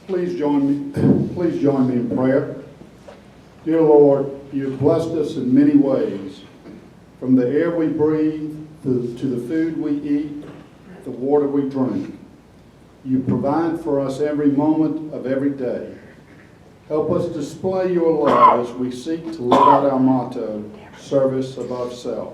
Please join me in prayer. Dear Lord, you have blessed us in many ways, from the air we breathe to the food we eat, the water we drink. You provide for us every moment of every day. Help us display your love as we seek to live out our motto, service above self.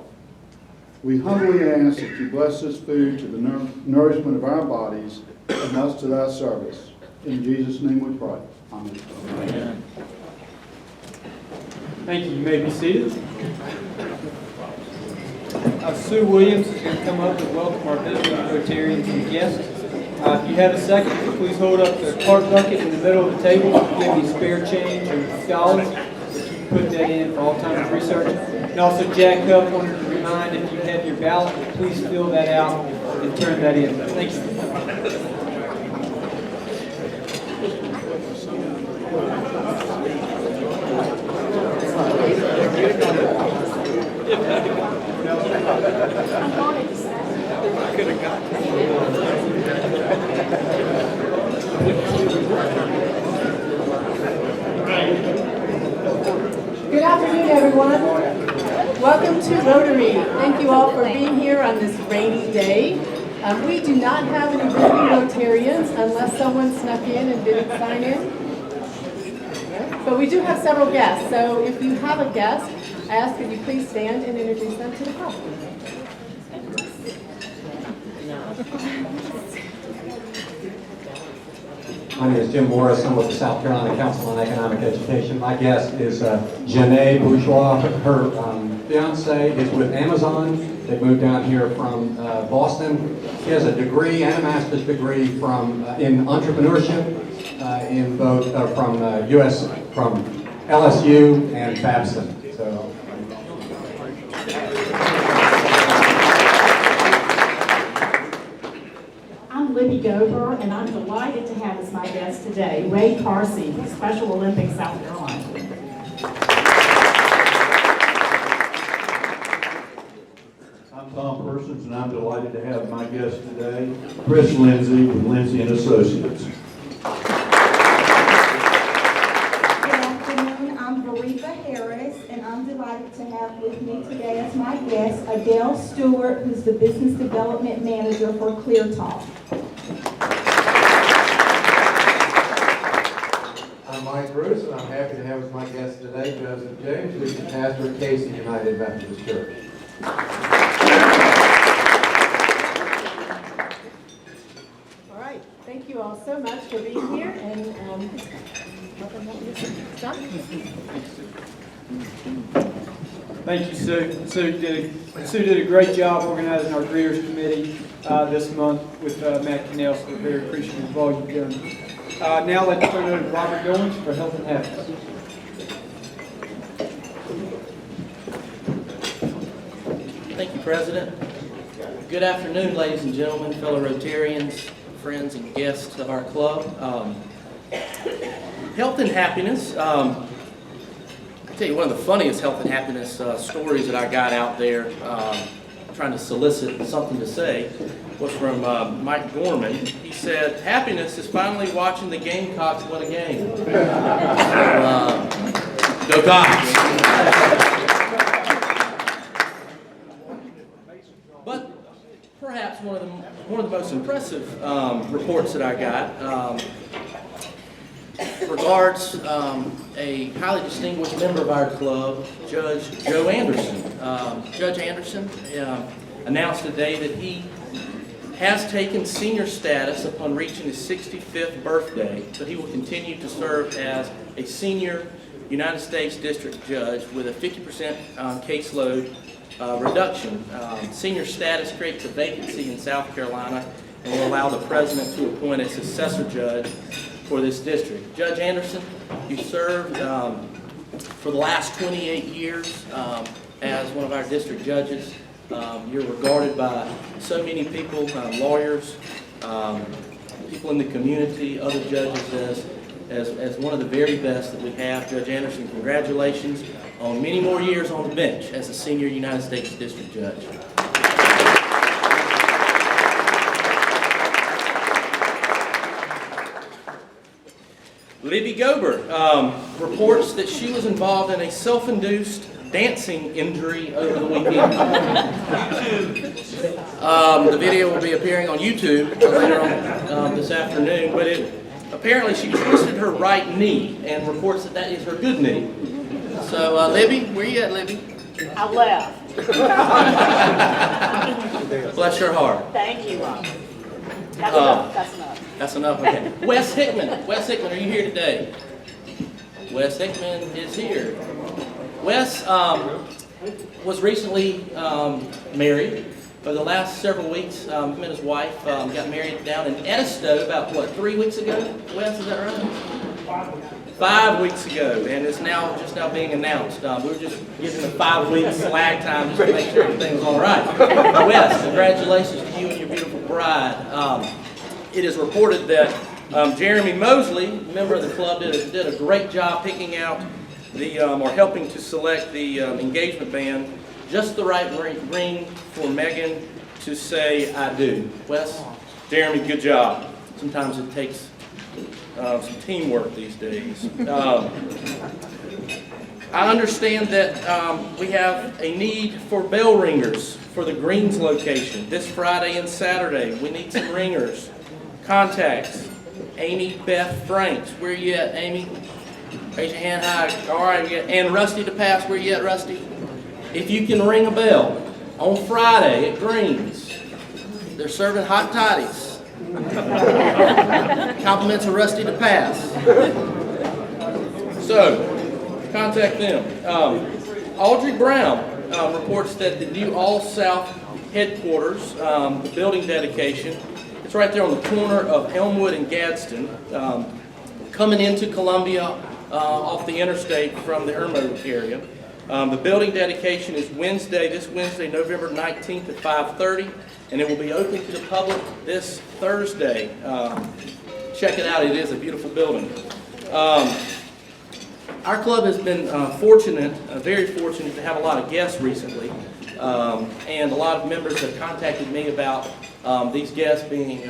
We humbly ask that you bless this food to the nourishment of our bodies and us to thy service. In Jesus' name we pray. Amen. Amen. Thank you. You may be seated. Sue Williams is going to come up and welcome our visiting Rotarians and guests. If you have a second, please hold up the cart bucket in the middle of the table. If you have any spare change or dollars, you can put that in for all time of research. And also, Jack Huff wanted to remind, if you have your ballot, please fill that out and turn that in. Thank you. Good afternoon, everyone. Welcome to Rotary. Thank you all for being here on this rainy day. We do not have any visiting Rotarians unless someone snuck in and didn't sign in. But we do have several guests, so if you have a guest, I ask that you please stand and introduce them to the crowd. My name is Jim Morris. I'm with the South Carolina Council on Economic Education. My guest is Janae Bourgeois. Her fiance is with Amazon. They moved down here from Boston. She has a degree and a master's degree in entrepreneurship in both from LSU and Babson. So. I'm Libby Gober, and I'm delighted to have as my guest today Ray Carsey, Special Olympics South Carolina. I'm Tom Persons, and I'm delighted to have my guest today, Chris Lindsay with Lindsay and Associates. I'm delighted to have with me today as my guest Adele Stewart, who's the Business Development Manager for ClearTalk. I'm Mike Bruce, and I'm happy to have as my guest today Joseph James, who's the pastor of Casey United Baptist Church. All right. Thank you all so much for being here, and Thank you, Sue. Sue did a great job organizing our Greeters Committee this month with Matt Cannell, so we're very appreciative of all you've done. Now let's turn it over to Robert Goins for Health and Happiness. Thank you, President. Good afternoon, ladies and gentlemen, fellow Rotarians, friends and guests of our club. Health and happiness. I'll tell you one of the funniest health and happiness stories that I got out there trying to solicit something to say was from Mike Gorman. He said, "Happiness is finally watching the Gamecocks win a game." So, go Cox! But perhaps one of the most impressive reports that I got regards a highly distinguished member of our club, Judge Joe Anderson. Judge Anderson announced today that he has taken senior status upon reaching his 65th birthday, but he will continue to serve as a senior United States District Judge with a 50% caseload reduction. Senior status creates a vacancy in South Carolina and will allow the president to appoint a successor judge for this district. Judge Anderson, you served for the last 28 years as one of our district judges. You're regarded by so many people, lawyers, people in the community, other judges as one of the very best that we have. Judge Anderson, congratulations on many more years on the bench as a senior United States District Judge. Libby Gober reports that she was involved in a self-induced dancing injury over the weekend. The video will be appearing on YouTube later on this afternoon, but apparently she twisted her right knee and reports that is her good knee. So, Libby, where you at, Libby? I left. Bless your heart. Thank you, Rob. That's enough. That's enough. That's enough, okay. Wes Hickman. Wes Hickman, are you here today? Wes Hickman is here. Wes was recently married. For the last several weeks, him and his wife got married down in Edisto about, 3 weeks ago? Wes, is that right? 5 weeks ago, and it's just now being announced. We were just giving the 5 weeks lag time just to make sure everything was all right. Wes, congratulations to you and your beautiful bride. It is reported that Jeremy Mosley, member of the club, did a great job picking out or helping to select the engagement band, just the right ring for Megan to say "I do." Wes, Jeremy, good job. Sometimes it takes some teamwork these days. I understand that we have a need for bell ringers for the Greens location this Friday and Saturday. We need some ringers. Contacts: Amy Beth Franks. Where you at, Amy? Raise your hand high. All right. And Rusty DePass. Where you at, Rusty? If you can ring a bell on Friday at Greens, they're serving hot toddies. Compliments of Rusty DePass. So, contact them. Audrey Brown reports that the new All-South headquarters, the building dedication, it's right there on the corner of Elmwood and Gadsden, coming into Columbia off the interstate from the Irmo area. The building dedication is this Wednesday, November 19th at 5:30, and it will be open to the public this Thursday. Check it out, it is a beautiful building. Our club has been very fortunate to have a lot of guests recently, and a lot of members have contacted me about these guests being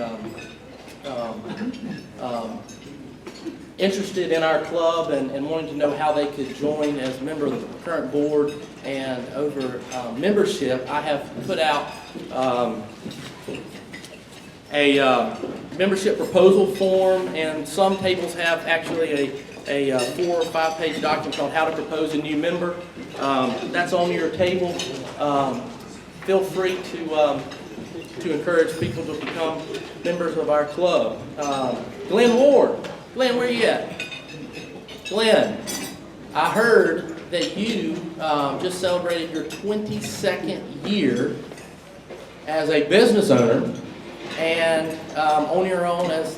interested in our club and wanting to know how they could join as a member of the current board. And over membership, I have put out a membership proposal form, and some tables have actually a 4 or 5 page document called How to Propose a New Member. That's on your table. Feel free to encourage people to become members of our club. Glenn Ward. Glenn, where you at? Glenn, I heard that you just celebrated your 22nd year as a business owner and on your own as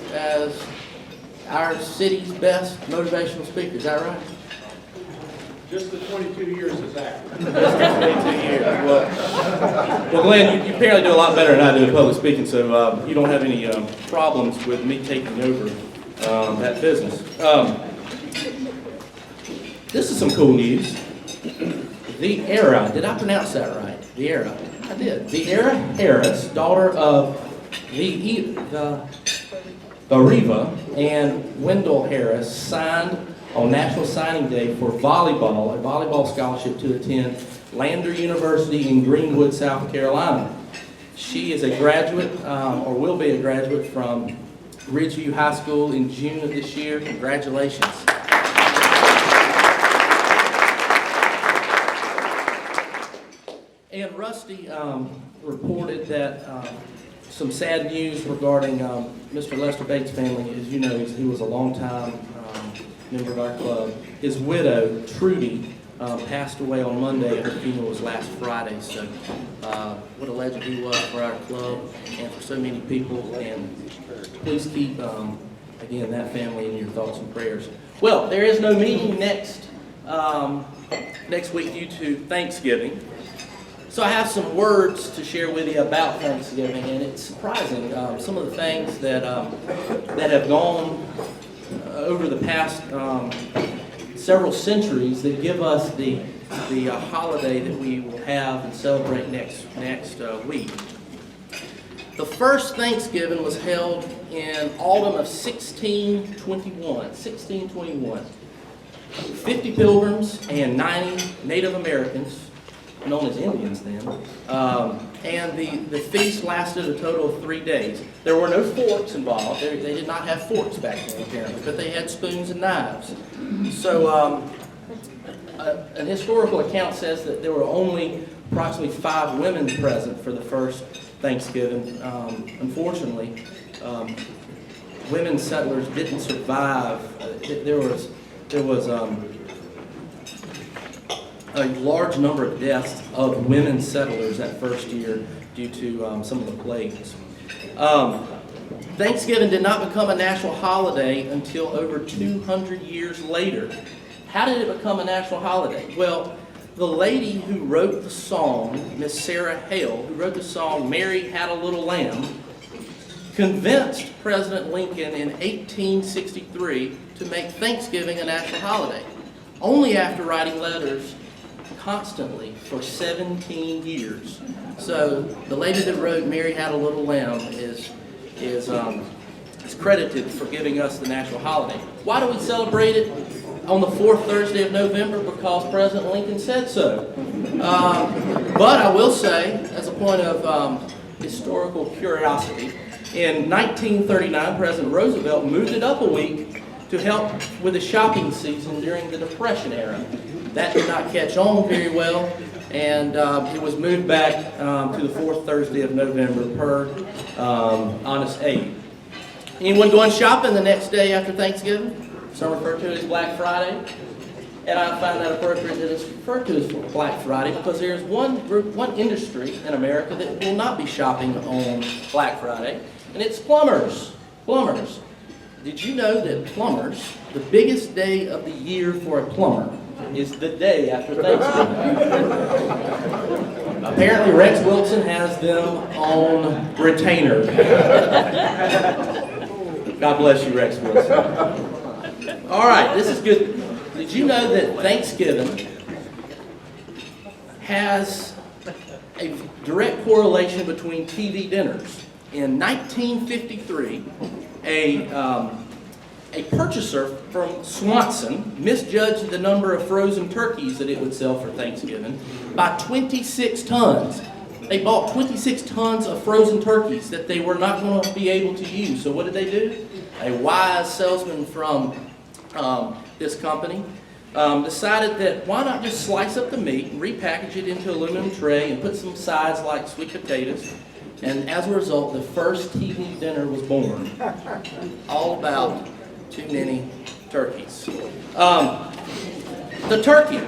our city's best motivational speaker. Is that right? Just the 22 years is accurate. Just the 22 years. Well, Glenn, you apparently do a lot better than I do in public speaking, so you don't have any problems with me taking over that business. This is some cool news. The Era, did I pronounce that right? The Era, I did. The Era Harris, daughter of Riva and Wendell Harris signed on National Signing Day for volleyball, a volleyball scholarship to attend Lander University in Greenwood, South Carolina. She is a graduate, or will be a graduate from Ridgeview High School in June of this year. Congratulations. And Rusty reported that some sad news regarding Mr. Lester Bates' family. As you know, he was a longtime member of our club. His widow, Trudy, passed away on Monday. Her funeral was last Friday. So what a legend he was for our club and for so many people. And please keep, again, that family in your thoughts and prayers. Well, there is no meeting next week due to Thanksgiving. So I have some words to share with you about Thanksgiving, and it's surprising some of the things that have gone over the past several centuries that give us the holiday that we will have and celebrate next week. The first Thanksgiving was held in autumn of 1621. 50 pilgrims and 90 Native Americans, known as Indians then, and the feast lasted a total of 3 days. There were no forks involved. They did not have forks back then, apparently, but they had spoons and knives. So an historical account says that there were only approximately 5 women present for the first Thanksgiving. Unfortunately, women settlers didn't survive. There was a large number of deaths of women settlers that first year due to some of the plagues. Thanksgiving did not become a national holiday until over 200 years later. How did it become a national holiday? Well, the lady who wrote the song, Miss Sarah Hale, who wrote the song Mary Had a Little Lamb, convinced President Lincoln in 1863 to make Thanksgiving a national holiday, only after writing letters constantly for 17 years. So the lady that wrote Mary Had a Little Lamb is credited for giving us the national holiday. Why do we celebrate it on the 4th Thursday of November? Because President Lincoln said so. But I will say, as a point of historical curiosity, in 1939, President Roosevelt moved it up a week to help with the shopping season during the Depression era. That did not catch on very well, and it was moved back to the 4th Thursday of November per Honest Abe. Anyone going shopping the next day after Thanksgiving? Some refer to it as Black Friday, and I find that appropriate that it's referred to as Black Friday because there's one industry in America that will not be shopping on Black Friday, and it's plumbers. Plumbers. Did you know that plumbers, the biggest day of the year for a plumber, is the day after Thanksgiving? Apparently Rex Wilson has them on retainer. God bless you, Rex Wilson. All right, this is good. Did you know that Thanksgiving has a direct correlation between TV dinners? In 1953, a purchaser from Swanson misjudged the number of frozen turkeys that it would sell for Thanksgiving by 26 tons. They bought 26 tons of frozen turkeys that they were not going to be able to use. So what did they do? A wise salesman from this company decided that why not just slice up the meat and repackage it into an aluminum tray and put some sides like sweet potatoes. And as a result, the first TV dinner was born. All about too many turkeys. The turkey.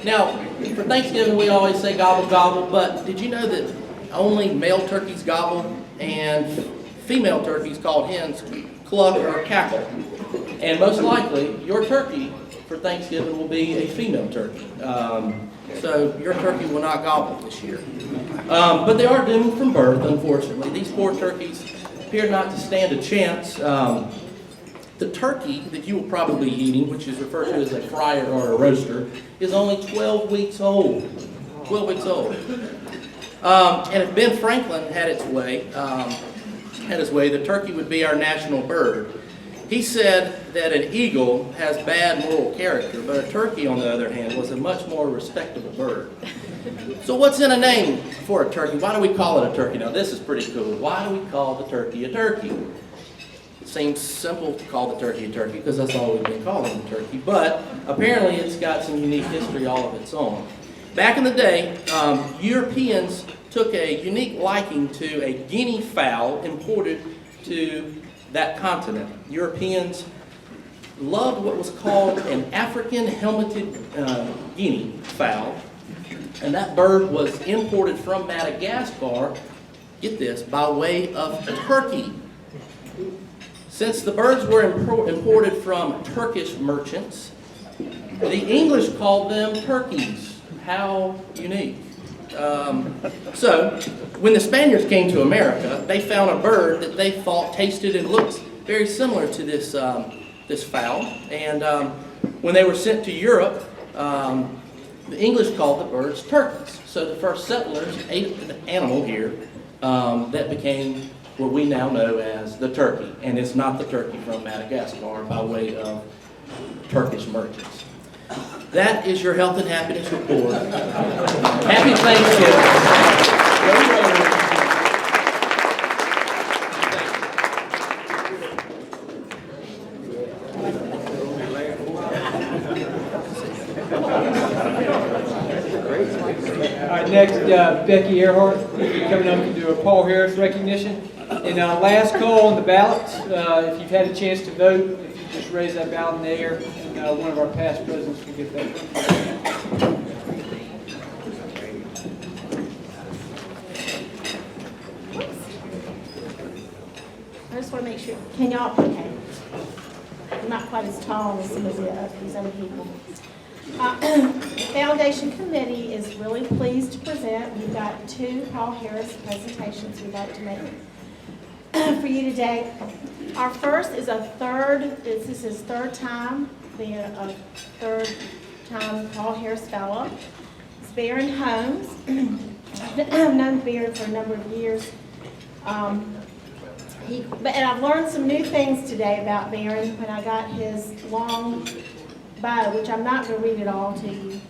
Now, for Thanksgiving, we always say gobble, gobble, but did you know that only male turkeys gobble and female turkeys, called hens, cluck or cackle? And most likely, your turkey for Thanksgiving will be a female turkey. So your turkey will not gobble this year. But they are doomed from birth, unfortunately. These poor turkeys appear not to stand a chance. The turkey that you will probably be eating, which is referred to as a fryer or a roaster, is only 12 weeks old. 12 weeks old. And if Ben Franklin had its way, had his way, the turkey would be our national bird. He said that an eagle has bad moral character, but a turkey, on the other hand, was a much more respectable bird. So what's in a name for a turkey? Why do we call it a turkey? Now this is pretty cool. Why do we call the turkey a turkey? It seems simple to call the turkey a turkey because that's all we've been calling the turkey, but apparently it's got some unique history all of its own. Back in the day, Europeans took a unique liking to a guinea fowl imported to that continent. Europeans loved what was called an African helmeted guinea fowl, and that bird was imported from Madagascar, get this, by way of Turkey. Since the birds were imported from Turkish merchants, the English called them turkeys. How unique. So, when the Spaniards came to America, they found a bird that they thought tasted and looked very similar to this, this fowl. And when they were sent to Europe, the English called the birds turkeys. So the first settlers ate an animal here that became what we now know as the turkey. And it's not the turkey from Madagascar by way of Turkish merchants. That is your health and happiness report. Happy Thanksgiving. Go Rotary. All right, next, Becky Earhart coming up to do a Paul Harris recognition. And last call on the ballots. If you've had a chance to vote, if you just raise that ballot in the air, and one of our past presidents will get that. I just want to make sure, can y'all, okay. I'm not quite as tall as some of these other people. The Foundation Committee is really pleased to present. We've got 2 Paul Harris presentations we'd like to make for you today. Our first is this is his 3rd time being a 3rd time Paul Harris Fellow. It's Baron Holmes. I've known Baron for a number of years. And I've learned some new things today about Baron when I got his long bio, which I'm not going to read it all to you.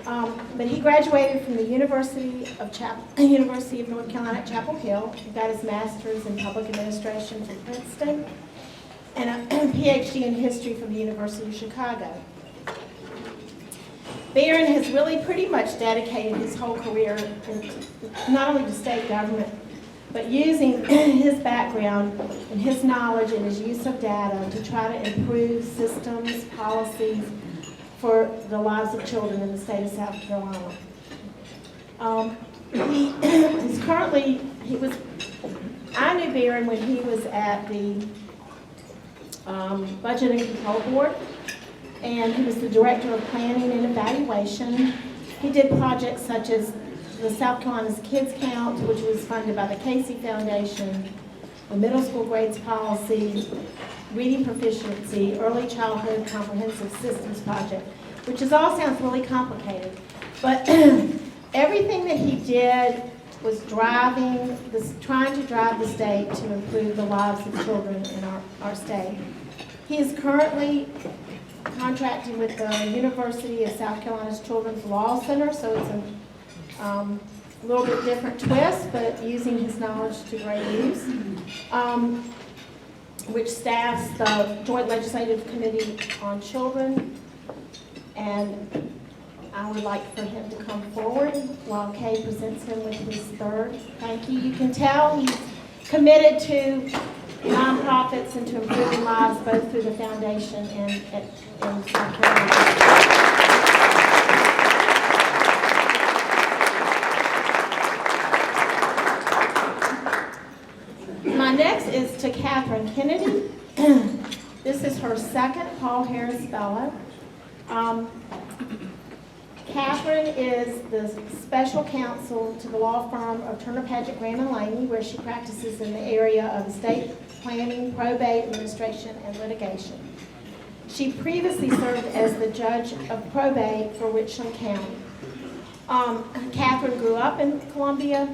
But he graduated from the University of North Carolina at Chapel Hill. He got his master's in public administration from Princeton and a PhD in history from the University of Chicago. Baron has really pretty much dedicated his whole career not only to state government, but using his background and his knowledge and his use of data to try to improve systems, policies for the lives of children in the state of South Carolina. I knew Baron when he was at the Budget and Control Board, and he was the Director of Planning and Evaluation. He did projects such as the South Carolina's Kids Count, which was funded by the Casey Foundation, the Middle School Grades Policy, Reading Proficiency, Early Childhood Comprehensive Systems Project, which all sounds really complicated. But everything that he did was trying to drive the state to improve the lives of children in our state. He is currently contracting with the University of South Carolina's Children's Law Center, so it's a little bit different twist, but using his knowledge to great use, which staffs the Joint Legislative Committee on Children. And I would like for him to come forward while Kay presents him with his 3rd. Thank you. You can tell he's committed to nonprofits and to improving lives both through the foundation and in South Carolina. My next is to Catherine Kennedy. This is her 2nd Paul Harris Fellow. Catherine is the special counsel to the law firm of Turner Paget Graham and Laney, where she practices in the area of estate planning, probate, administration, and litigation. She previously served as the judge of probate for Richland County. Catherine grew up in Columbia.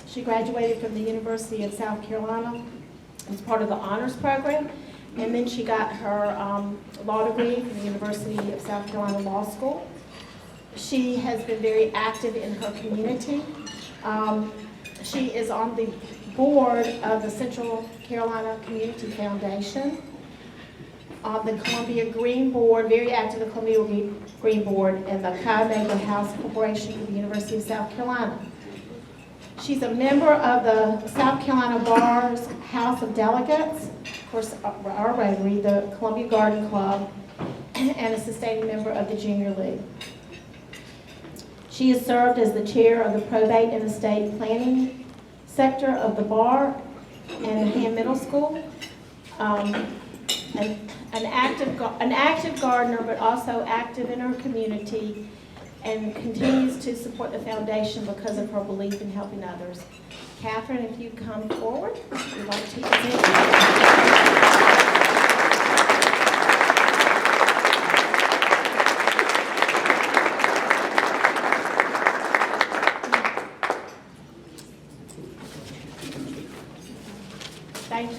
She graduated from the University of South Carolina as part of the honors program. And then she got her law degree from the University of South Carolina Law School. She has been very active in her community. She is on the board of the Central Carolina Community Foundation, on the Columbia Green Board, very active in the Columbia Green Board, and the Cuyahoga House Corporation for the University of South Carolina. She's a member of the South Carolina Bar's House of Delegates, of course, our Rotary, the Columbia Garden Club, and a sustaining member of the Junior League. She has served as the chair of the probate and estate planning sector of the bar and Ham Middle School. An active gardener, but also active in her community, and continues to support the foundation because of her belief in helping others. Catherine, if you come forward, we'd like to present. Thank you.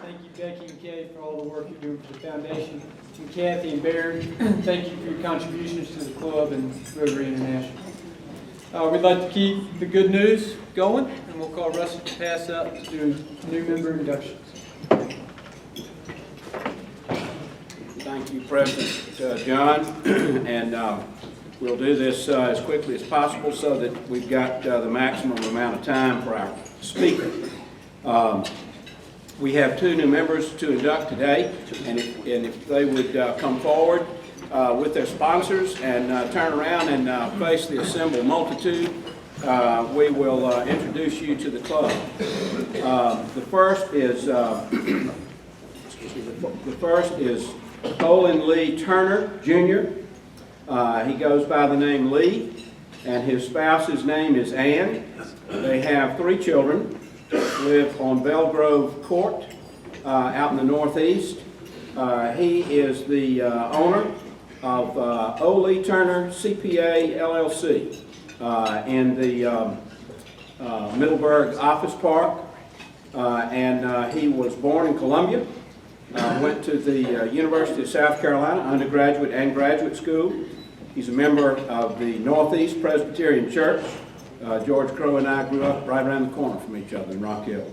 Thank you, Becky and Kay, for all the work you're doing for the foundation. And Kathy and Barry, thank you for your contributions to the club and Rotary International. We'd like to keep the good news going, and we'll call Russell to pass up to do new member inductions. Thank you, President John, and we'll do this as quickly as possible so that we've got the maximum amount of time for our speaker. We have two new members to induct today, and if they would come forward with their sponsors and turn around and face the assembled multitude, we will introduce you to the club. The first is Colin Lee Turner, Jr. He goes by the name Lee, and his spouse's name is Ann. They have 3 children, live on Belgrove Court out in the Northeast. He is the owner of O. Lee Turner CPA LLC in the Middleburg Office Park, and he was born in Columbia. Went to the University of South Carolina, undergraduate and graduate school. He's a member of the Northeast Presbyterian Church. George Crow and I grew up right around the corner from each other in Rock Hill.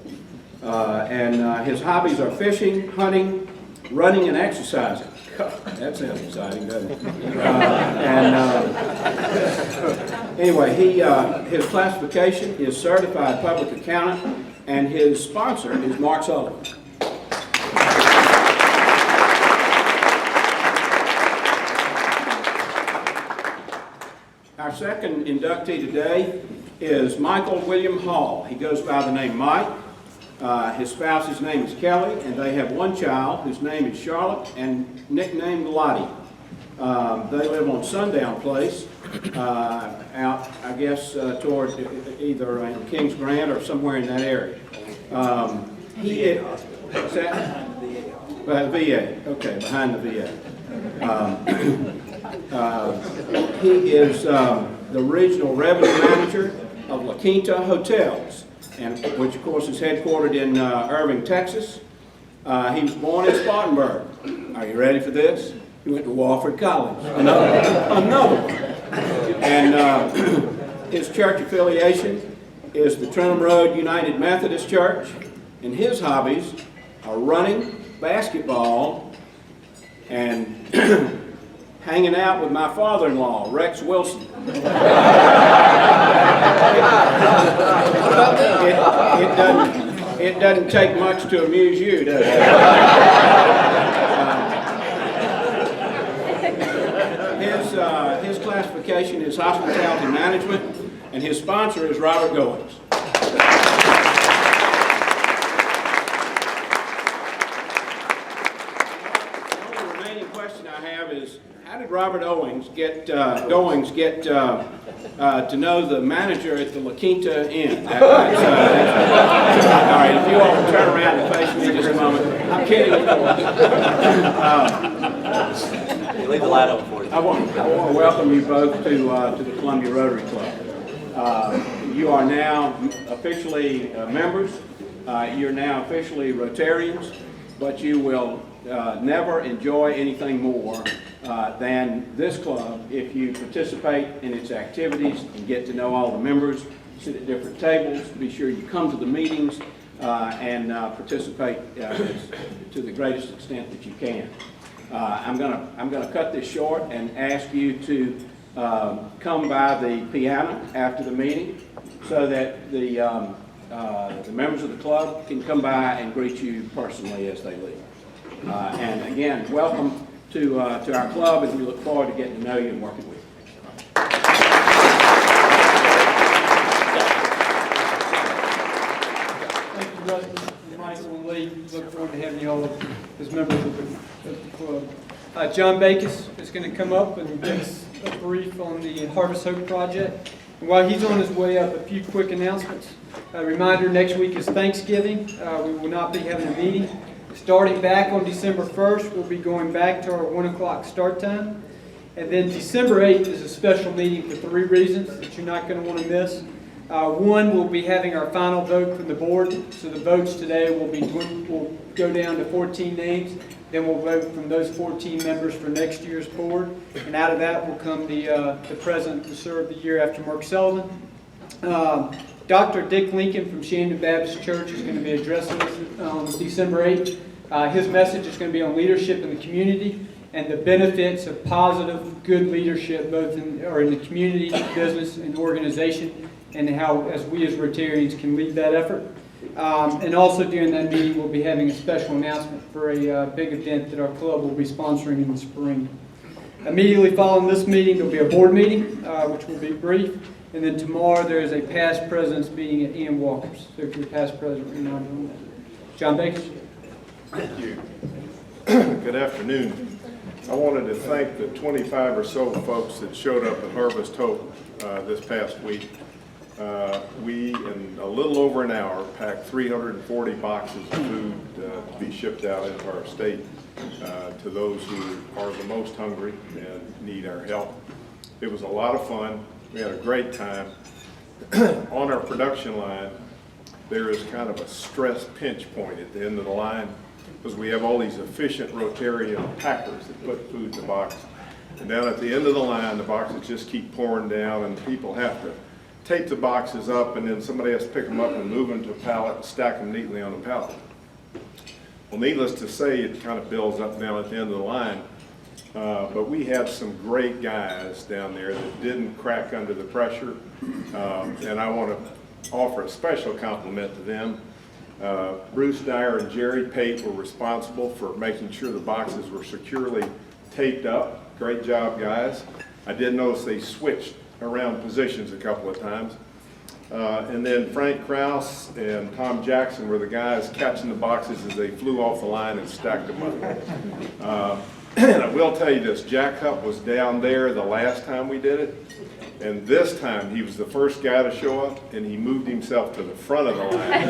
And his hobbies are fishing, hunting, running, and exercising. That sounds exciting, doesn't it? Anyway, his classification is Certified Public Accountant, and his sponsor is Mark Sullivan. Our second inductee today is Michael William Hall. He goes by the name Mike. His spouse's name is Kelly, and they have 1 child whose name is Charlotte and nicknamed Lottie. They live on Sundown Place, out, I guess, toward either in Kings Grant or somewhere in that area. He is, what's that? By the VA. Okay, behind the VA. He is the regional revenue manager of La Quinta Hotels, and which of course is headquartered in Irving, Texas. He was born in Spartanburg. Are you ready for this? He went to Wofford College. Another one. And his church affiliation is the Trenholm Road United Methodist Church, and his hobbies are running, basketball, and hanging out with my father-in-law, Rex Wilson. It doesn't take much to amuse you, does it? His classification is hospitality management, and his sponsor is Robert Goins. The remaining question I have is, how did Robert Goins get to know the manager at the La Quinta Inn? All right, if you all will turn around and face me just a moment. I'm kidding, of course. Leave the light open for you. I want to welcome you both to the Columbia Rotary Club. You are now officially members. You're now officially Rotarians, but you will never enjoy anything more than this club if you participate in its activities and get to know all the members, sit at different tables, be sure you come to the meetings and participate to the greatest extent that you can. I'm gonna cut this short and ask you to come by the piano after the meeting so that the members of the club can come by and greet you personally as they leave. And again, welcome to our club, and we look forward to getting to know you and working with you. Thank you, Rusty, Michael, and Lee. Look forward to having you all as members of the club. John Bakis is going to come up and give us a brief on the Harvest Hope project. And while he's on his way up, a few quick announcements. A reminder, next week is Thanksgiving. We will not be having a meeting. Starting back on December 1st, we'll be going back to our 1 o'clock start time. And then December 8th is a special meeting for 3 reasons that you're not going to want to miss. One, we'll be having our final vote from the board. So the votes today will go down to 14 names. Then we'll vote from those 14 members for next year's board. And out of that will come the president to serve the year after Mark Sullivan. Dr. Dick Lincoln from Shandon Baptist Church is going to be addressing us on December 8th. His message is going to be on leadership in the community and the benefits of positive, good leadership both in the community, business, and organization, and how, as we as Rotarians, can lead that effort. And also during that meeting, we'll be having a special announcement for a big event that our club will be sponsoring in the spring. Immediately following this meeting, there'll be a board meeting, which will be brief. And then tomorrow, there is a past president's meeting at Ian Walker's. So if you're past president, we're not doing that. John Bakes. Thank you. Good afternoon. I wanted to thank the 25 or so folks that showed up at Harvest Hope this past week. We, in a little over an hour, packed 340 boxes of food to be shipped out into our state to those who are the most hungry and need our help. It was a lot of fun. We had a great time. On our production line, there is kind of a stress pinch point at the end of the line because we have all these efficient Rotarian packers that put food in the box. And down at the end of the line, the boxes just keep pouring down and people have to tape the boxes up and then somebody has to pick them up and move them to a pallet and stack them neatly on the pallet. Well, needless to say, it kind of builds up down at the end of the line. But we had some great guys down there that didn't crack under the pressure, and I want to offer a special compliment to them. Bruce Dyer and Jerry Pate were responsible for making sure the boxes were securely taped up. Great job, guys. I did notice they switched around positions a couple of times. And then Frank Krause and Tom Jackson were the guys catching the boxes as they flew off the line and stacked them up. And I will tell you this, Jack Hupp was down there the last time we did it, and this time he was the first guy to show up, and he moved himself to the front of the line.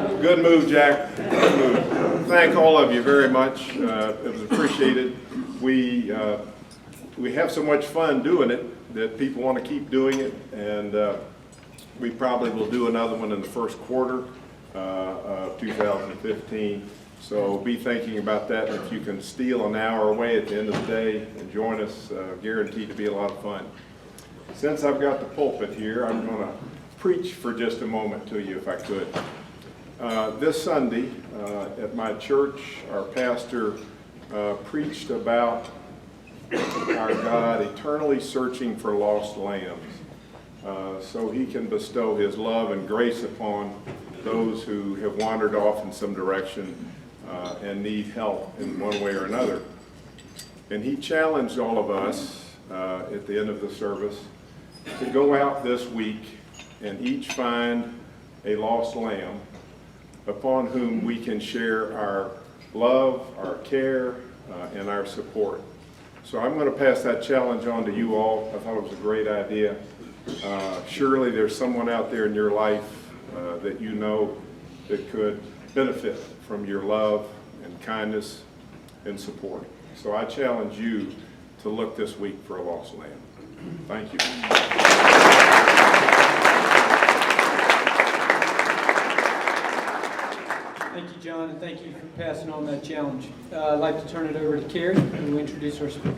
So, good move, Jack, good move. Thank all of you very much, it was appreciated. We have so much fun doing it that people want to keep doing it, and we probably will do another one in the first quarter of 2015. So be thinking about that. If you can steal an hour away at the end of the day and join us, guaranteed to be a lot of fun. Since I've got the pulpit here, I'm going to preach for just a moment to you if I could. This Sunday at my church, our pastor preached about our God eternally searching for lost lambs so he can bestow his love and grace upon those who have wandered off in some direction and need help in one way or another. And he challenged all of us at the end of the service to go out this week and each find a lost lamb upon whom we can share our love, our care, and our support. So I'm going to pass that challenge on to you all. I thought it was a great idea. Surely there's someone out there in your life that you know that could benefit from your love and kindness and support. So I challenge you to look this week for a lost lamb. Thank you. John, and thank you for passing on that challenge. I'd like to turn it over to Carrie, who will introduce our speakers.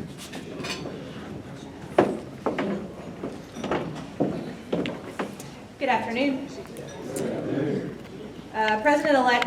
Good afternoon. President-elect